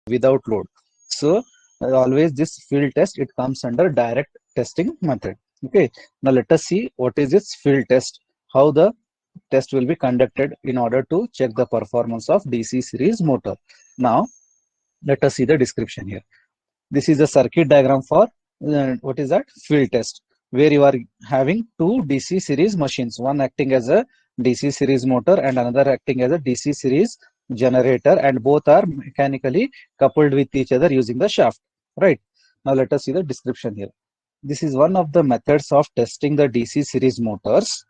without load. So always this field test, it comes under direct testing method. Okay, now let us see what is this field test, how the test will be conducted in order to check the performance of DC series motor. Now let us see the description here. This is a circuit diagram for what is that field test, where you are having two DC series machines, one acting as a DC series motor and another acting as a DC series generator, and both are mechanically coupled with each other using the shaft, right? Now let us see the description here. This is one of the methods of testing the DC series motors.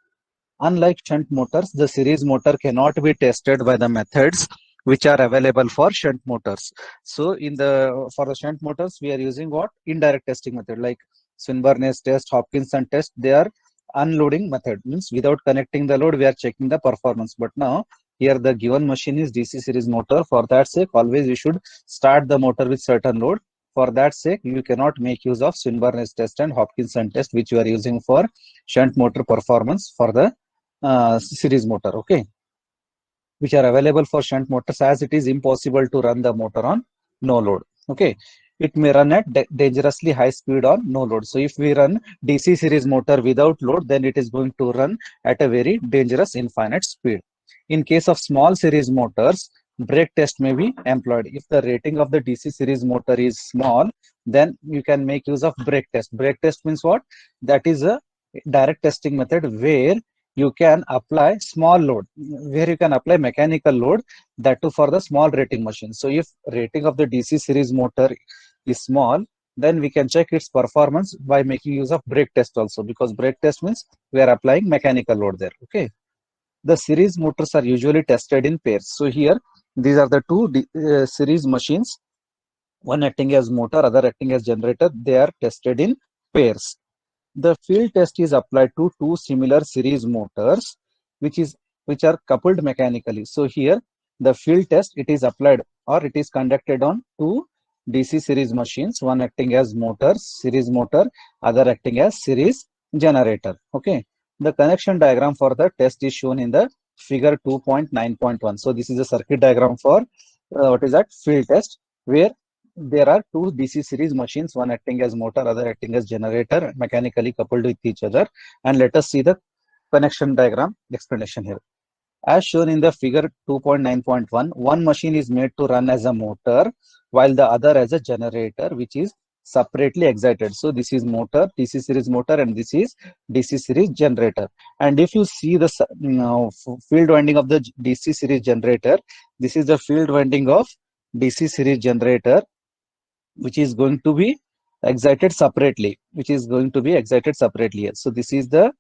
Unlike shunt motors, the series motor cannot be tested by the methods which are available for shunt motors. So for the shunt motors, we are using what? Indirect testing method, like Swinburne's test, Hopkinson test. They are unloading method, means without connecting the load, we are checking the performance. But now here the given machine is DC series motor. For that sake, always you should start the motor with certain load. For that sake, you cannot make use of Swinburne's test and Hopkinson test, which you are using for shunt motor performance for the series motor, okay, which are available for shunt motors, as it is impossible to run the motor on no load. Okay, it may run at dangerously high speed on no load. So if we run DC series motor without load, then it is going to run at a very dangerous infinite speed. In case of small series motors, brake test may be employed. If the rating of the DC series motor is small, then you can make use of brake test. Brake test means what? That is a direct testing method where you can apply small load, where you can apply mechanical load, that too for the small rating machine. So if rating of the DC series motor is small, then we can check its performance by making use of brake test also, because brake test means we are applying mechanical load there. Okay, the series motors are usually tested in pairs. So here these are the two series machines, one acting as motor, other acting as generator. They are tested in pairs. The field test is applied to two similar series motors, which are coupled mechanically. So here the field test, it is applied or it is conducted on two DC series machines, one acting as motor, series motor, other acting as series generator. Okay, the connection diagram for the test is shown in the figure 2.9.1. So this is a circuit diagram for what is that field test, where there are two DC series machines, one acting as motor, other acting as generator, mechanically coupled with each other. And let us see the connection diagram explanation here. As shown in the figure 2.9.1, one machine is made to run as a motor, while the other as a generator, which is separately excited. So this is motor, DC series motor, and this is DC series generator. And if you see the field winding of the DC series generator, this is the field winding of DC series generator, which is going to be excited separately, So this is the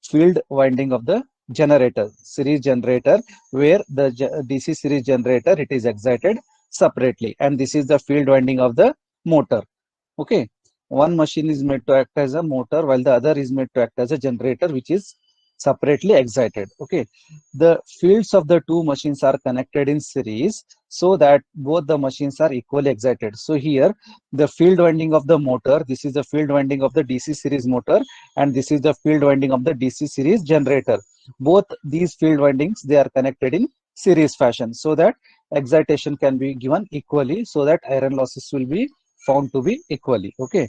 field winding of the series generator, where the DC series generator, it is excited separately, and this is the field winding of the motor. Okay, one machine is made to act as a motor, while the other is made to act as a generator, which is separately excited. Okay, the fields of the two machines are connected in series so that both the machines are equally excited. So here the field winding of the motor, this is the field winding of the DC series motor, and this is the field winding of the DC series generator. Both these field windings, they are connected in series fashion, so that excitation can be given equally, so that iron losses will be found to be equally. Okay,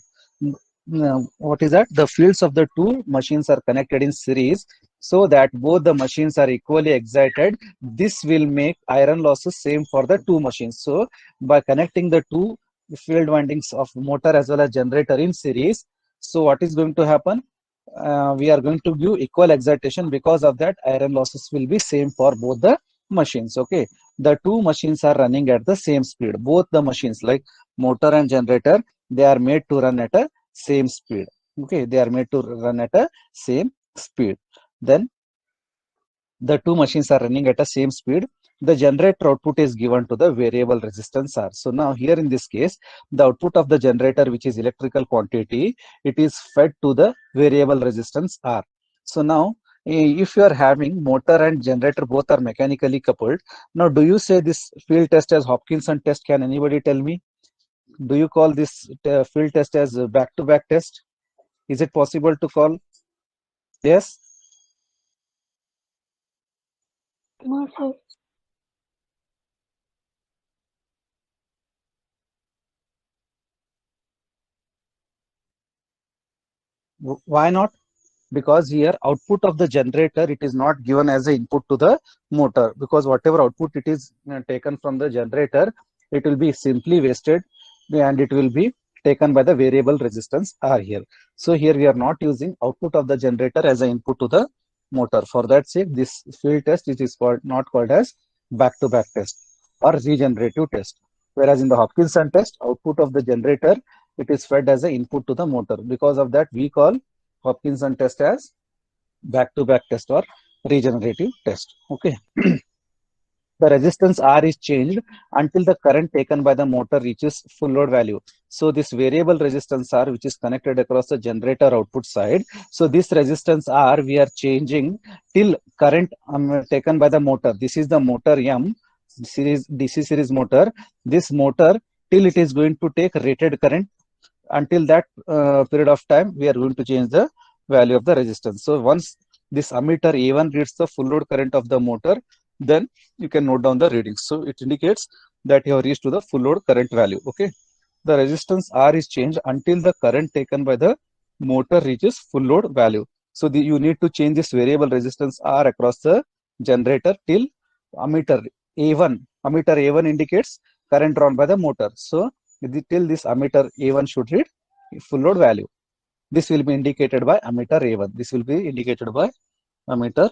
now, what is that? The fields of the two machines are connected in series so that both the machines are equally excited. This will make iron losses same for the two machines. So by connecting the two field windings of motor as well as generator in series, so what is going to happen? We are going to give equal excitation. Because of that, iron losses will be same for both the machines. Okay, the two machines are running at the same speed. Both the machines, like motor and generator, they are made to run at a same speed. Okay, they are made to run at a same speed. Then the two machines are running at a same speed. The generator output is given to the variable resistance R. So now here in this case, the output of the generator, which is electrical quantity, it is fed to the variable resistance R. So now if you are having motor and generator, both are mechanically coupled. Now do you say this field test as Hopkinson test? Can anybody tell me? Do you call this field test as back-to-back test? Is it possible to call? Yes. No, sir. Why not? Because here output of the generator, it is not given as an input to the motor, because whatever output it is taken from the generator, it will be simply wasted and it will be taken by the variable resistance R here. So here we are not using output of the generator as an input to the motor. For that sake, this field test, it is called, not called as back-to-back test or regenerative test. Whereas in the Hopkinson test, output of the generator, it is fed as an input to the motor. Because of that, we call Hopkinson test as back-to-back test or regenerative test. Okay. The resistance R is changed until the current taken by the motor reaches full load value. So this variable resistance R, which is connected across the generator output side. So this resistance R, we are changing till current taken by the motor. This is the motor M series, DC series motor. This motor, till it is going to take rated current, until that period of time, we are going to change the value of the resistance. So once this ammeter A1 reads the full load current of the motor, then you can note down the readings. So it indicates that you have reached to the full load current value. Okay. The resistance R is changed until the current taken by the motor reaches full load value. So you need to change this variable resistance R across the generator till ammeter A1. Ammeter A1 indicates current drawn by the motor. So till this ammeter A1 should read full load value. This will be indicated by ammeter A1. This will be indicated by ammeter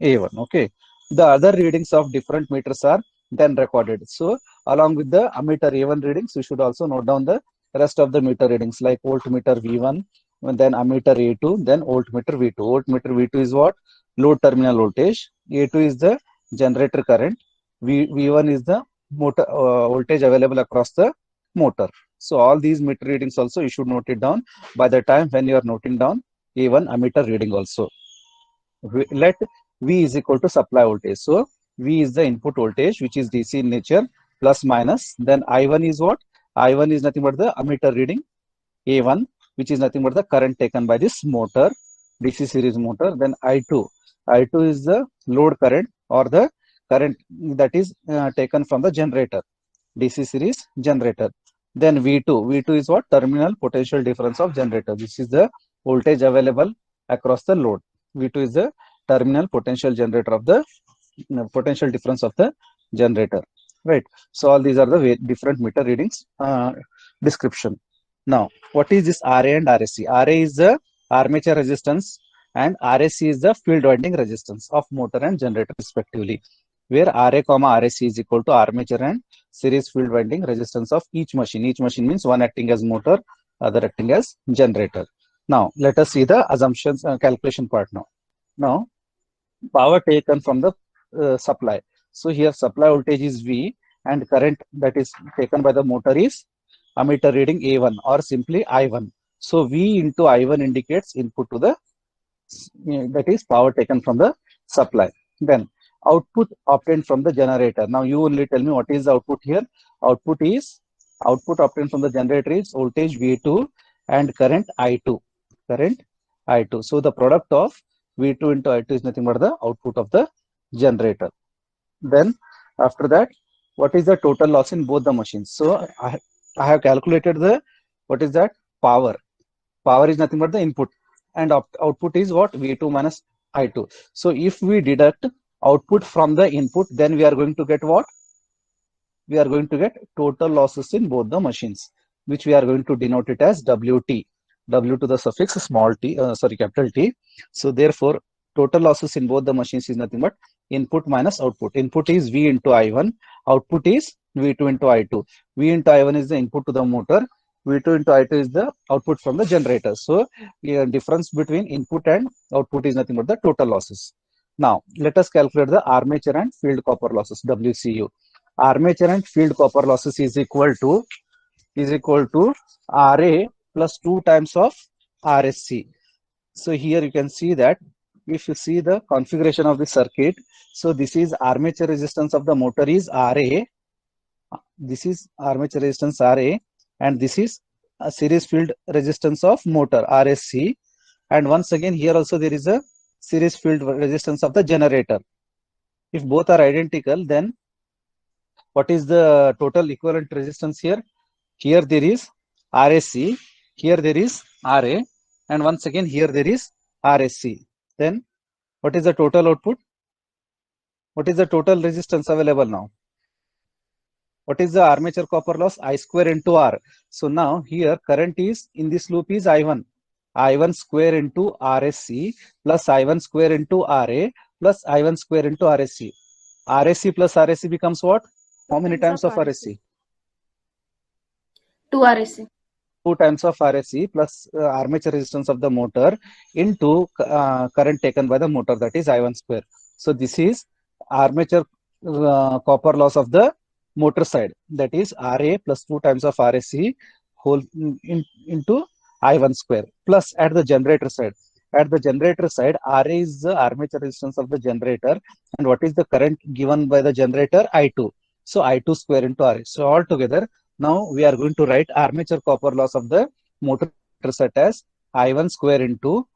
A1. Okay. The other readings of different meters are then recorded. So along with the ammeter A1 readings, you should also note down the rest of the meter readings like voltmeter V1, and then ammeter A2, then voltmeter V2. Voltmeter V2 is what? Load terminal voltage. A2 is the generator current. V1 is the motor voltage available across the motor. So all these meter readings also you should note it down by the time when you are noting down A1 ammeter reading also. Let V is equal to supply voltage. So V is the input voltage, which is DC in nature, plus minus. Then I1 is what? I1 is nothing but the ammeter reading A1, which is nothing but the current taken by this motor, DC series motor. Then I2. I2 is the load current or the current that is taken from the generator, DC series generator. Then V2. V2 is what? Terminal potential difference of generator. This is the voltage available across the load. V2 is the terminal potential generator of the potential difference of the generator. Right. So all these are the different meter readings description. Now, what is this RA and RSC? RA is the armature resistance and RSC is the field winding resistance of motor and generator respectively, where RA, RSC is equal to armature and series field winding resistance of each machine. Each machine means one acting as motor, other acting as generator. Now, let us see the assumptions calculation part now. Now, power taken from the supply. So here supply voltage is V and current that is taken by the motor is ammeter reading A1 or simply I1. So V into I1 indicates input to the, that is power taken from the supply. Then output obtained from the generator. Now you only tell me what is the output here. Output obtained from the generator is voltage V2 and current I2. Current I2. So the product of V2 into I2 is nothing but the output of the generator. Then after that, what is the total loss in both the machines? So I have calculated the, what is that? Power. Power is nothing but the input and output is what? V2 minus I2. So if we deduct output from the input, then we are going to get what? We are going to get total losses in both the machines, which we are going to denote it as WT. W to the suffix small t, capital T. So therefore, total losses in both the machines is nothing but input minus output. Input is V into I1, output is V2 into I2. V into I1 is the input to the motor, V2 into I2 is the output from the generator. So difference between input and output is nothing but the total losses. Now let us calculate the armature and field copper losses, WCU. Armature and field copper losses is equal to RA plus 2 times of RSC. So here you can see that if you see the configuration of the circuit, so this is armature resistance of the motor is RA. This is armature resistance RA and this is a series field resistance of motor RSC. And once again here also there is a series field resistance of the generator. If both are identical, then what is the total equivalent resistance here? Here there is RSC, here there is RA, and once again here there is RSC. Then what is the total output? What is the total resistance available now? What is the armature copper loss? I square into R. So now here current is in this loop is I1. I1 square into RSC plus I1 square into RA plus I1 square into RSC. RSC plus RSC becomes what? How many times of RSC? 2 RSC. 2 times of RSC plus armature resistance of the motor into current taken by the motor, that is I1 square. So this is armature copper loss of the motor side, that is RA plus 2 times of RSC whole into I1 square, plus at the generator side. At the generator side, RA is the armature resistance of the generator, and what is the current given by the generator? I2. So I2 square into RA. So altogether, now we are going to write armature copper loss of the motor set as I1 square into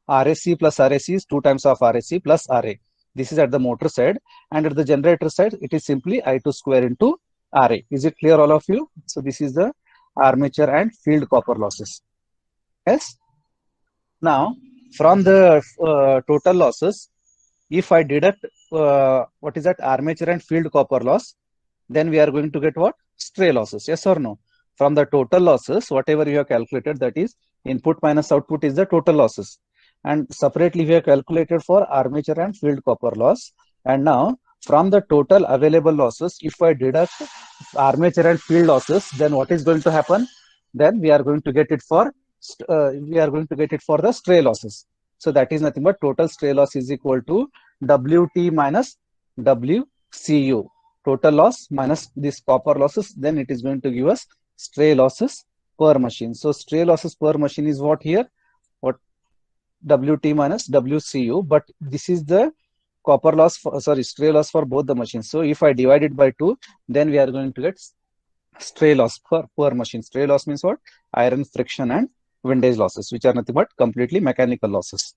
RSC plus RSC is 2 times of RSC plus RA. This is at the motor side, and at the generator side, it is simply I2 square into RA. Is it clear, all of you? So this is the armature and field copper losses. Yes. Now, from the total losses, if I deduct what is that armature and field copper loss, then we are going to get what? Stray losses. Yes or no? From the total losses, whatever you have calculated, that is input minus output is the total losses. And separately we have calculated for armature and field copper loss. And now from the total available losses, if I deduct armature and field losses, then what is going to happen? Then we are going to get it for the stray losses. So that is nothing but total stray loss is equal to WT minus WCU. Total loss minus this copper losses, then it is going to give us stray losses per machine. So stray losses per machine is what here? What? WT minus WCU, but this is the copper loss for, stray loss for both the machines. So if I divide it by 2, then we are going to get stray loss per machine. Stray loss means what? Iron friction and windage losses, which are nothing but completely mechanical losses.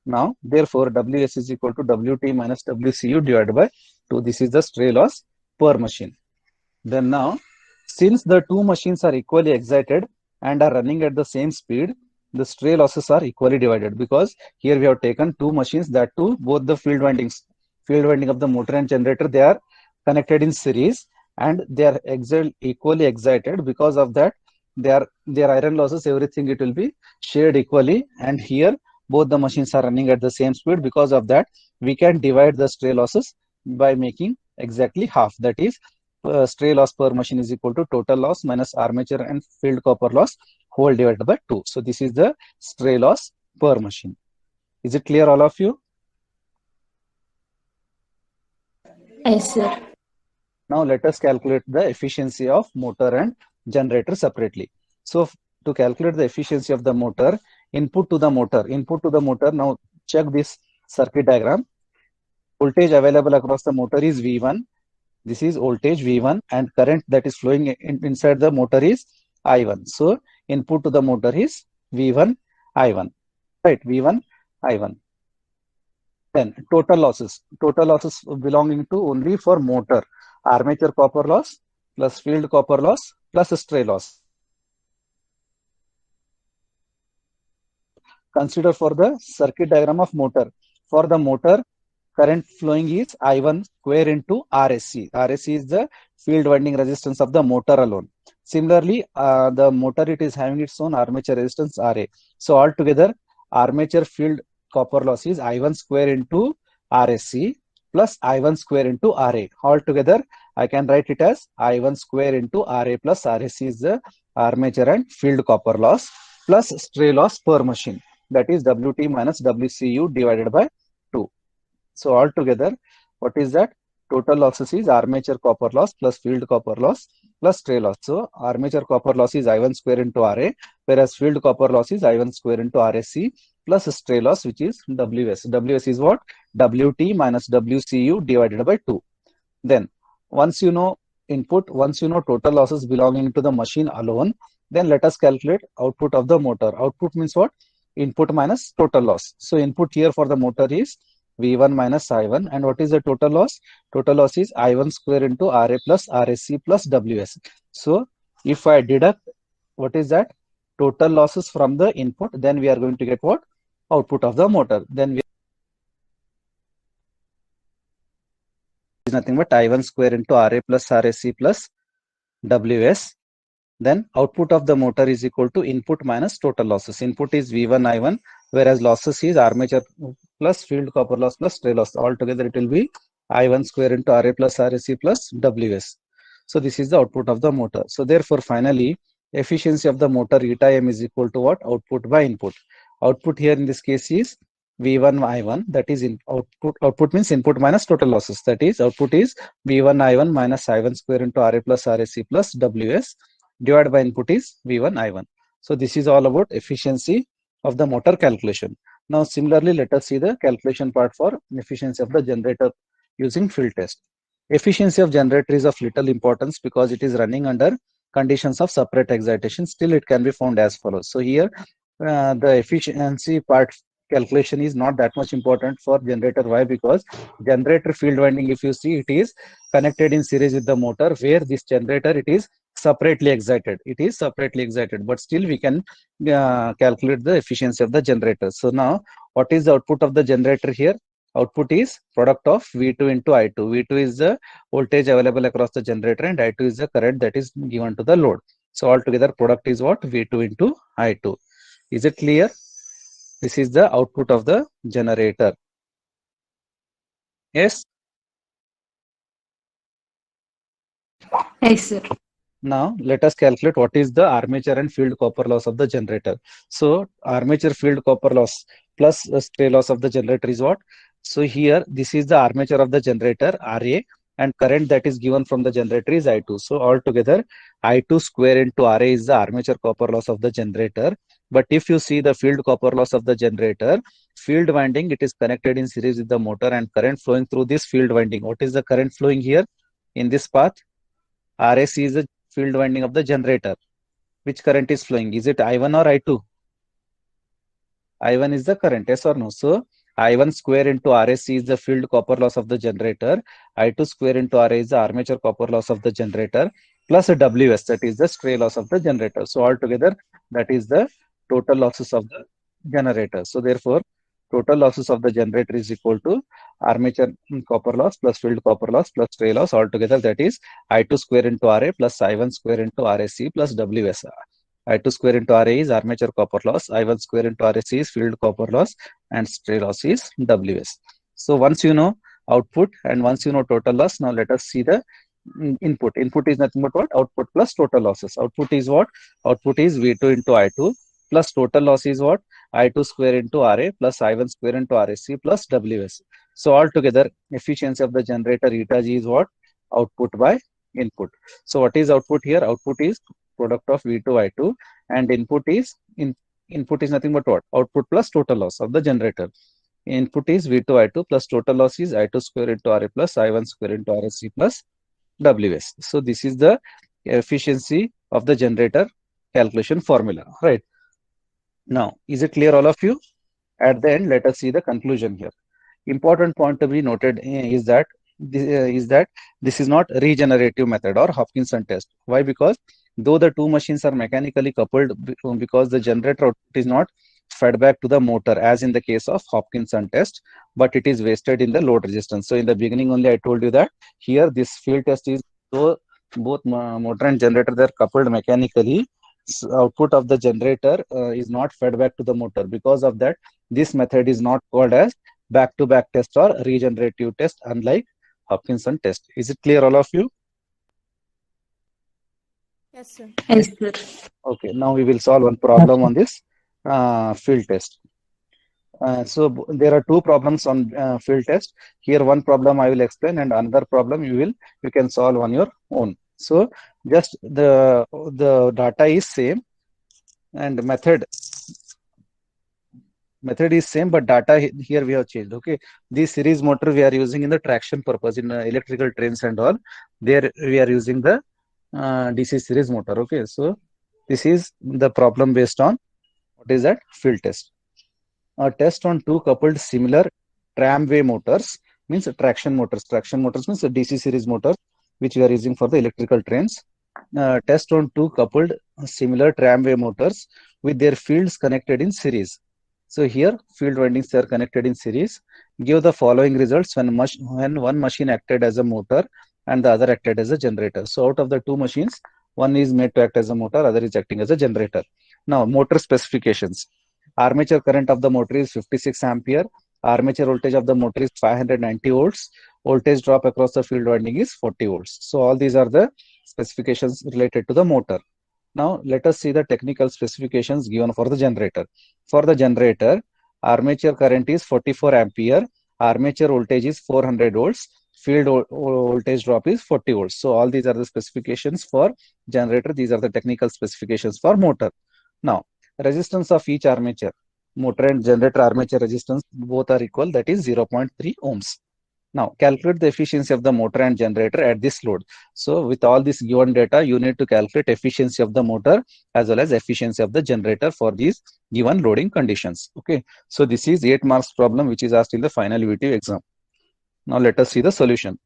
Now, therefore, WS is equal to WT minus WCU divided by 2. This is the stray loss per machine. Then now, since the two machines are equally excited and are running at the same speed, the stray losses are equally divided, because here we have taken two machines, that too both the field winding of the motor and generator, they are connected in series and they are equally excited. Because of that, their iron losses, everything, it will be shared equally, and here both the machines are running at the same speed. Because of that, we can divide the stray losses by making exactly half, that is stray loss per machine is equal to total loss minus armature and field copper loss whole divided by 2. So this is the stray loss per machine. Is it clear, all of you? Yes, sir. Now let us calculate the efficiency of motor and generator separately. So to calculate the efficiency of the motor, input to the motor, now check this circuit diagram. Voltage available across the motor is V1. This is voltage V1, and current that is flowing inside the motor is I1. So input to the motor is V1, I1, right? V1, I1. Then total losses belonging to only for motor: armature copper loss plus field copper loss plus stray loss. Consider for the circuit diagram of motor. For the motor, current flowing is I1 square into RSC. RSC is the field winding resistance of the motor alone. Similarly, the motor, it is having its own armature resistance RA. So altogether, armature field copper loss is I1 square into RSC plus I1 square into RA. Altogether, I can write it as I1 square into RA plus RSC is the armature and field copper loss plus stray loss per machine. That is WT minus WCU divided by 2. So altogether, what is that? Total losses is armature copper loss plus field copper loss plus stray loss. So armature copper loss is I1 square into RA, whereas field copper loss is I1 square into RSC plus stray loss, which is WS. WS is what? WT minus WCU divided by 2. Then once you know input, once you know total losses belonging to the machine alone, then let us calculate output of the motor. Output means what? Input minus total loss. So input here for the motor is V1 minus I1, and what is the total loss? Total loss is I1 square into RA plus RSC plus WS. So if I deduct, what is that? total losses from the input, then we are going to get what? Output of the motor. Then we is nothing but I1 square into RA plus RAC plus WS. Then output of the motor is equal to input minus total losses. Input is V1 I1, whereas losses is armature plus field copper loss plus stray loss. Altogether it will be I1 square into RA plus RAC plus WS. So this is the output of the motor. So therefore finally efficiency of the motor eta M is equal to what? Output by input. Output here in this case is V1 I1, that is in output means input minus total losses. That is output is V1 I1 minus I1 square into RA plus RAC plus WS divided by input is V1 I1. So this is all about efficiency of the motor calculation. Now similarly, let us see the calculation part for efficiency of the generator using field test. Efficiency of generator is of little importance because it is running under conditions of separate excitation. Still it can be found as follows. So here the efficiency part calculation is not that much important for generator. Why? Because generator field winding, if you see, it is connected in series with the motor, where this generator it is separately excited. It is separately excited, but still we can calculate the efficiency of the generator. So now what is the output of the generator here? Output is product of V2 into I2. V2 is the voltage available across the generator and I2 is the current that is given to the load. So altogether product is what? V2 into I2. Is it clear? This is the output of the generator. Yes? Yes, sir. Now let us calculate what is the armature and field copper loss of the generator. So armature field copper loss plus stray loss of the generator is what? So here this is the armature of the generator RA, and current that is given from the generator is I2. So altogether I2 square into RA is the armature copper loss of the generator. But if you see the field copper loss of the generator, field winding, it is connected in series with the motor and current flowing through this field winding. What is the current flowing here in this path? RAC is the field winding of the generator. Which current is flowing? Is it I1 or I2? I1 is the current, yes or no? So I1 square into RAC is the field copper loss of the generator. I2 square into RA is the armature copper loss of the generator plus a WS, that is the stray loss of the generator. So altogether that is the total losses of the generator. So therefore total losses of the generator is equal to armature copper loss plus field copper loss plus stray loss. Altogether that is I2 square into RA plus I1 square into RAC plus WS. I2 square into RA is armature copper loss, I1 square into RAC is field copper loss, and stray loss is WS. So once you know output and once you know total loss, now let us see the input. Input is nothing but what? Output plus total losses. Output is what? Output is V2 into I2 plus total loss is what? I2 square into RA plus I1 square into RAC plus WS. So altogether efficiency of the generator eta G is what? Output by input. So what is output here? Output is product of V2 I2, and input is nothing but what? Output plus total loss of the generator. Input is V2 I2 plus total loss is I2 square into RA plus I1 square into RAC plus WS. So this is the efficiency of the generator calculation formula, right? Now, is it clear, all of you? At the end, let us see the conclusion here. Important point to be noted is that this is not regenerative method or Hopkinson test. Why? Because though the two machines are mechanically coupled, because the generator output is not fed back to the motor as in the case of Hopkinson test, but it is wasted in the load resistance. So in the beginning only I told you that here this field test is, though both motor and generator they are coupled mechanically, output of the generator is not fed back to the motor. Because of that, this method is not called as back-to-back test or regenerative test, unlike Hopkinson test. Is it clear, all of you? Yes, sir. Yes, sir. Okay, now we will solve one problem on this field test. So there are two problems on field test. Here one problem I will explain and another problem you can solve on your own. So just the data is same and method is same, but data here we have changed. Okay, this series motor we are using in the traction purpose in electrical trains and all. There we are using the DC series motor. Okay, so this is the problem based on what is that? Field test. A test on two coupled similar tramway motors means traction motors. Traction motors means a DC series motor which we are using for the electrical trains. test on two coupled similar tramway motors with their fields connected in series. So here field windings are connected in series. Give the following results when one machine acted as a motor and the other acted as a generator. So out of the two machines, one is made to act as a motor, other is acting as a generator. Now motor specifications. Armature current of the motor is 56 ampere. Armature voltage of the motor is 590 volts. Voltage drop across the field winding is 40 volts. So all these are the specifications related to the motor. Now let us see the technical specifications given for the generator. For the generator, armature current is 44 ampere, armature voltage is 400 volts, field voltage drop is 40 volts. So all these are the specifications for generator. These are the technical specifications for motor. Now resistance of each armature, motor and generator armature resistance both are equal, that is 0.3 ohms. Now calculate the efficiency of the motor and generator at this load. So with all this given data, you need to calculate efficiency of the motor as well as efficiency of the generator for these given loading conditions. Okay, so this is 8 marks problem which is asked in the final UT exam. Now let us see the solution.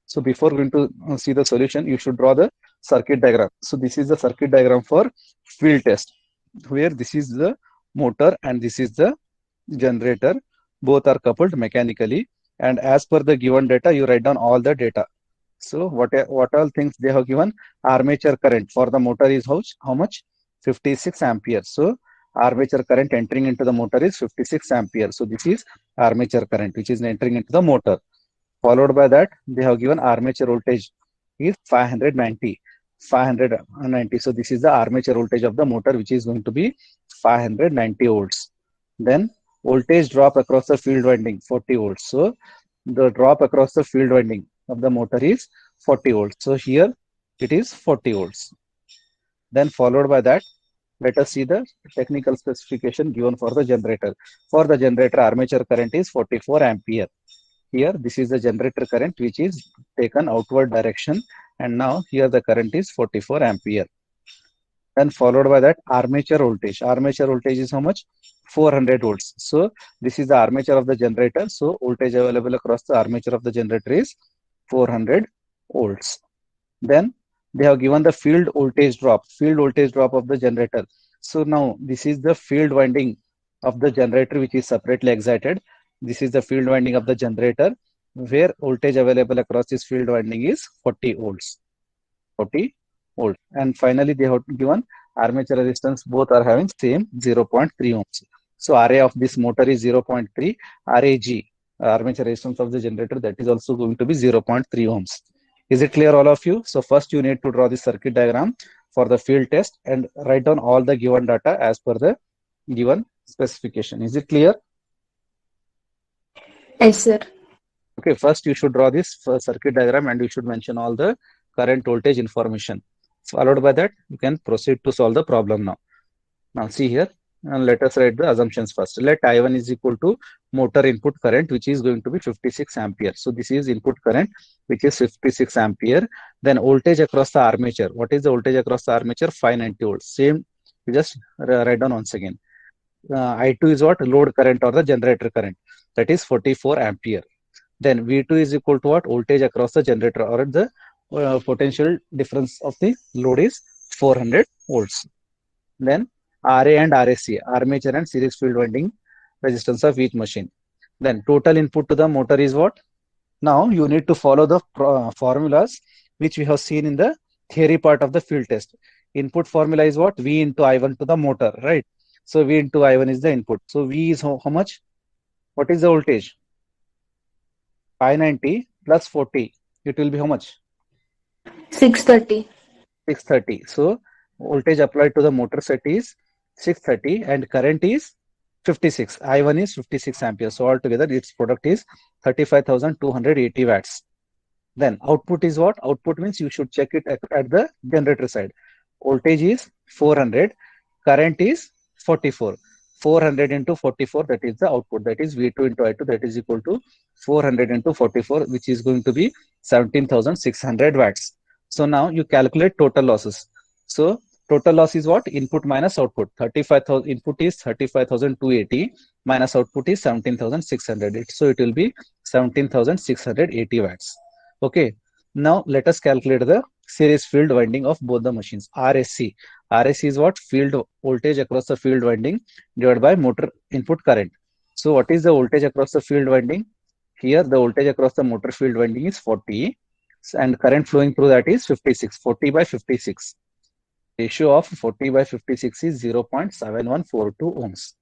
So before going to see the solution, you should draw the circuit diagram. So this is the circuit diagram for field test, where this is the motor and this is the generator. Both are coupled mechanically, and as per the given data, you write down all the data. So what all things they have given? Armature current for the motor is how much? 56 ampere. So armature current entering into the motor is 56 ampere. So this is armature current which is entering into the motor. Followed by that, they have given armature voltage is 590. So this is the armature voltage of the motor, which is going to be 590 volts. Then voltage drop across the field winding 40 volts. So the drop across the field winding of the motor is 40 volts. So here it is 40 volts. Then followed by that, let us see the technical specification given for the generator. For the generator, armature current is 44 ampere. Here this is the generator current which is taken outward direction, and now here the current is 44 ampere. Then followed by that, armature voltage. Armature voltage is how much? 400 volts. So this is the armature of the generator. So voltage available across the armature of the generator is 400 volts. Then they have given the field voltage drop of the generator. So now this is the field winding of the generator which is separately excited. This is the field winding of the generator, where voltage available across this field winding is 40 volts. 40 volts. And finally, they have given armature resistance, both are having same 0.3 ohms. So RA of this motor is 0.3, RAG, armature resistance of the generator, that is also going to be 0.3 ohms. Is it clear, all of you? So first you need to draw the circuit diagram for the field test and write down all the given data as per the given specification. Is it clear? Yes, sir. Okay, first you should draw this circuit diagram and you should mention all the current voltage information. Followed by that, you can proceed to solve the problem now. Now see here, and let us write the assumptions first. Let I1 is equal to motor input current, which is going to be 56 ampere. So this is input current, which is 56 ampere. Then voltage across the armature. What is the voltage across the armature? 590 volts. Same, you just write down once again. I2 is what? Load current or the generator current. That is 44 ampere. Then V2 is equal to what? Voltage across the generator, or the potential difference of the load is 400 volts. Then RA and RSC, armature and series field winding resistance of each machine. Then total input to the motor is what? Now you need to follow the formulas which we have seen in the theory part of the field test. Input formula is what? V into I1 to the motor, right? So V into I1 is the input. So V is how much? What is the voltage? 590 plus 40. It will be how much? 630. 630. So voltage applied to the motor set is 630 and current is 56. I1 is 56 amperes. So altogether its product is 35,280 watts. Then output is what? Output means you should check it at the generator side. Voltage is 400, current is 44. 400 into 44, that is the output. That is V2 into I2, that is equal to 400 into 44, which is going to be 17,600 watts. So now you calculate total losses. So total loss is what? Input minus output. 35,000 input is 35,280 minus output is 17,600. So it will be 17,680 watts. Okay. Now let us calculate the series field winding of both the machines. RSC. RSC is what? Field voltage across the field winding divided by motor input current. So what is the voltage across the field winding? Here the voltage across the motor field winding is 40 and current flowing through that is 56. 40 by 56. Ratio of 40 by 56 is 0.7142 ohms.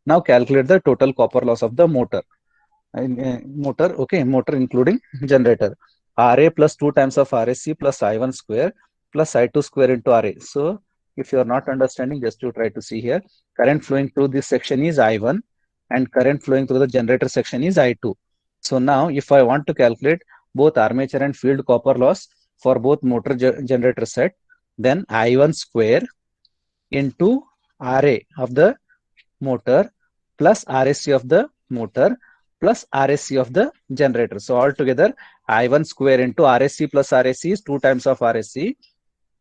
Now calculate the total copper loss of the motor. Motor including generator. RA plus 2 times of RSC plus I1 square plus I2 square into RA. So if you are not understanding, just to try to see here, current flowing through this section is I1 and current flowing through the generator section is I2. So now if I want to calculate both armature and field copper loss for both motor generator set, then I1 square into RA of the motor plus RSC of the motor plus RSC of the generator. So altogether I1 square into RSC plus RSC is 2 times of RSC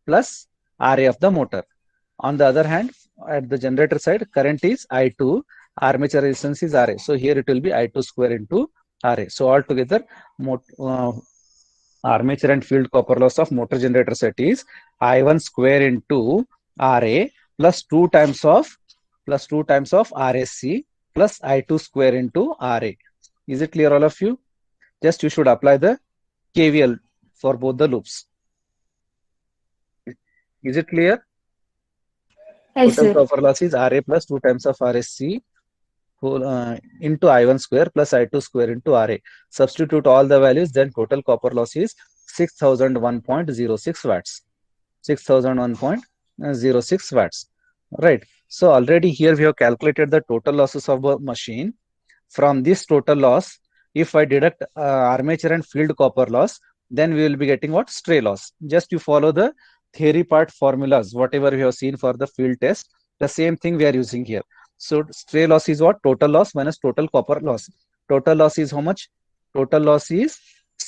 plus RA of the motor. On the other hand, at the generator side, current is I2, armature resistance is RA. So here it will be I2 square into RA. So altogether armature and field copper loss of motor generator set is I1 square into RA plus 2 times of RSC plus I2 square into RA. Is it clear, all of you? Just you should apply the KVL for both the loops. Is it clear? Yes, Total sir. copper loss is RA plus 2 times of RSC into I1 square plus I2 square into RA. Substitute all the values, then total copper loss is 6001.06 watts. 6001.06 watts. Right. So already here we have calculated the total losses of the machine. From this total loss, if I deduct armature and field copper loss, then we will be getting what? Stray loss. Just you follow the theory part formulas, whatever we have seen for the field test, the same thing we are using here. So stray loss is what? Total loss minus total copper loss. Total loss is how much? Total loss is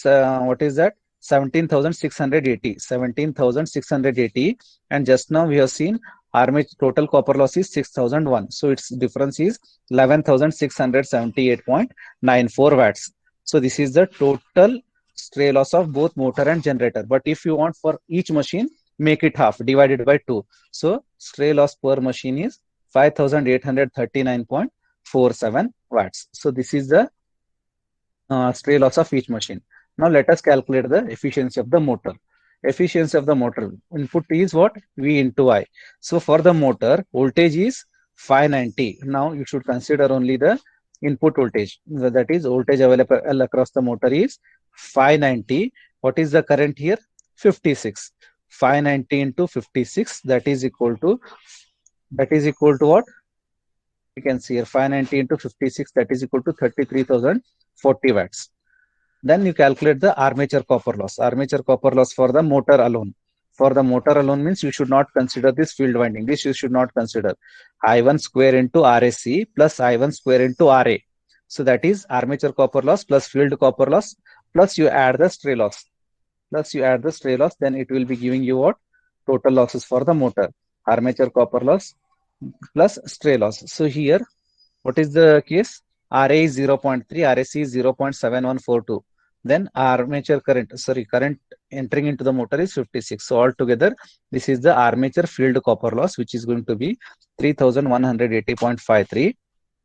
what is that? 17,680. 17,680. And just now we have seen armature total copper loss is 6,001. So its difference is 11,678.94 watts. So this is the total stray loss of both motor and generator. But if you want for each machine, make it half, divided by 2. So stray loss per machine is 5,839.47 watts. So this is the stray loss of each machine. Now let us calculate the efficiency of the motor. Efficiency of the motor input is what? V into I. So for the motor, voltage is 590. Now you should consider only the input voltage. That is voltage available across the motor is 590. What is the current here? 56. 590 into 56, that is equal to what? You can see here 590 into 56, that is equal to 33,040 watts. Then you calculate the armature copper loss. Armature copper loss for the motor alone. For the motor alone means you should not consider this field winding. This you should not consider. I1 square into RSC plus I1 square into RA. So that is armature copper loss plus field copper loss plus you add the stray loss. Then it will be giving you what? Total losses for the motor. Armature copper loss plus stray loss. So here, what is the case? RA is 0.3, RSC is 0.7142. Then armature current entering into the motor is 56. So altogether, this is the armature field copper loss, which is going to be 3,180.53.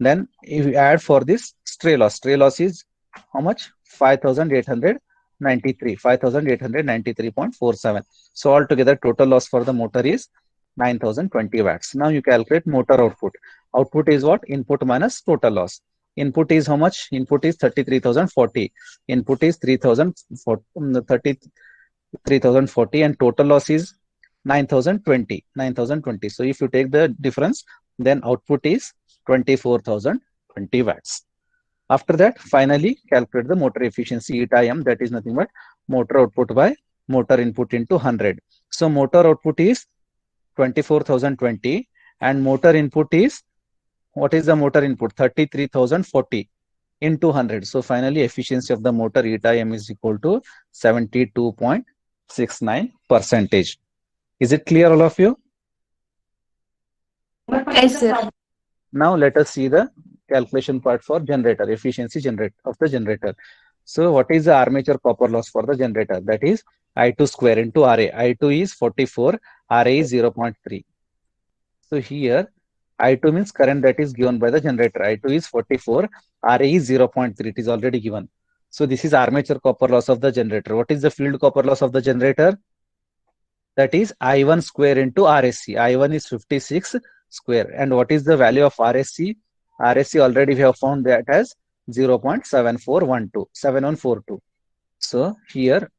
Then if you add for this stray loss is how much? 5,893.47. So altogether, total loss for the motor is 9,020 watts. Now you calculate motor output. Output is what? Input minus total loss. Input is how much? Input is 33,040. Input is 3,040 and total loss is 9,020. So if you take the difference, then output is 24,020 watts. After that, finally calculate the motor efficiency eta m, that is nothing but motor output by motor input into 100. So motor output is 24,020 and motor input is, what is the motor input? 33,040 into 100. So finally efficiency of the motor eta m is equal to 72.69%. Is it clear, all of you? Yes, sir. Now let us see the calculation part for generator, efficiency of the generator. So what is the armature copper loss for the generator? That is I2 square into RA. I2 is 44, RA is 0.3. So here I2 means current that is given by the generator. I2 is 44, RA is 0.3. It is already given. So this is armature copper loss of the generator. What is the field copper loss of the generator? That is I1 square into RSC. I1 is 56 square. And what is the value of RSC? RSC already we have found that as 0.7412, 7142. So here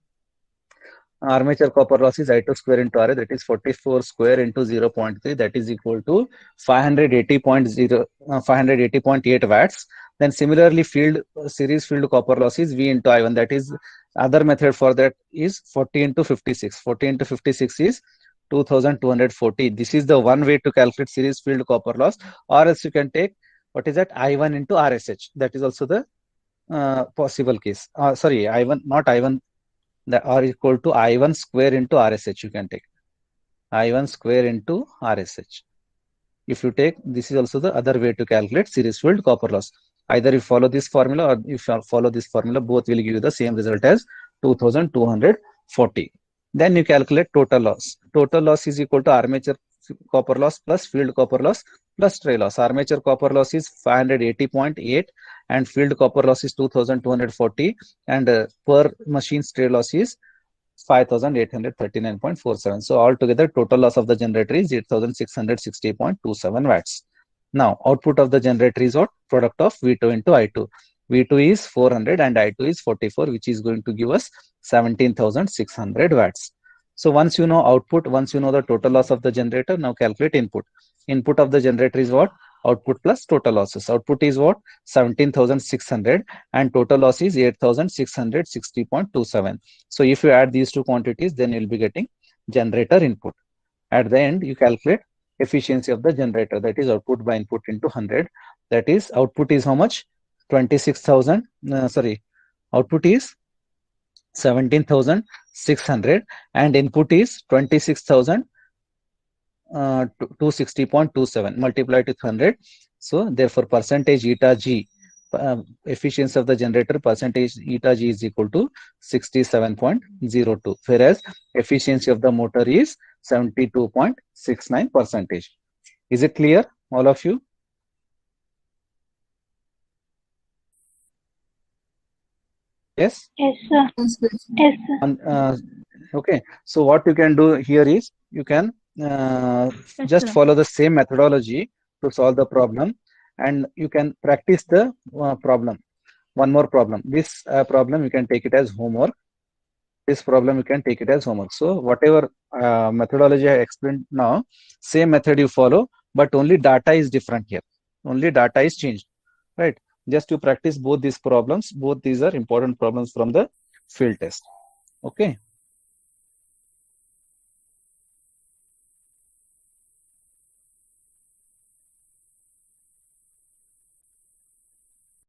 armature copper loss is I2 square into RA, that is 44 square into 0.3, that is equal to 580.8 watts. Then similarly field series field copper loss is V into I1, that is other method for that is 40 into 56. 40 into 56 is 2240. This is the one way to calculate series field copper loss, or else you can take what is that I1 into RSH. That is also the possible case. Sorry, I1, not I1, that are equal to I1 square into RSH. You can take I1 square into RSH. If you take, this is also the other way to calculate series field copper loss. Either you follow this formula or if you follow this formula, both will give you the same result as 2240. Then you calculate total loss. Total loss is equal to armature copper loss plus field copper loss plus stray loss. Armature copper loss is 580.8 and field copper loss is 2240, and per machine stray loss is 5839.47. So altogether total loss of the generator is 8660.27 watts. Now output of the generator is what? Product of V2 into I2. V2 is 400 and I2 is 44, which is going to give us 17,600 watts. So once you know output, once you know the total loss of the generator, now calculate input. Input of the generator is what? Output plus total losses. Output is what? 17,600 and total loss is 8,660.27. So if you add these two quantities, then you'll be getting generator input. At the end, you calculate efficiency of the generator, that is output by input into 100. That is output is how much? 26,000. Output is 17,600 and input is 26,260.27 multiplied with 100. So therefore percentage eta G, efficiency of the generator percentage eta G is equal to 67.02, whereas efficiency of the motor is 72.69 percentage. Is it clear, all of you? Yes? Yes, sir. Yes, sir. Okay, so what you can do here is you can just sir. follow the same methodology to solve the problem, and you can practice the problem. One more problem. This problem you can take it as homework. This problem you can take it as homework. So whatever methodology I explained now, same method you follow, but only data is different here. Only data is changed, right? Just to practice both these problems. Both these are important problems from the field test. Okay.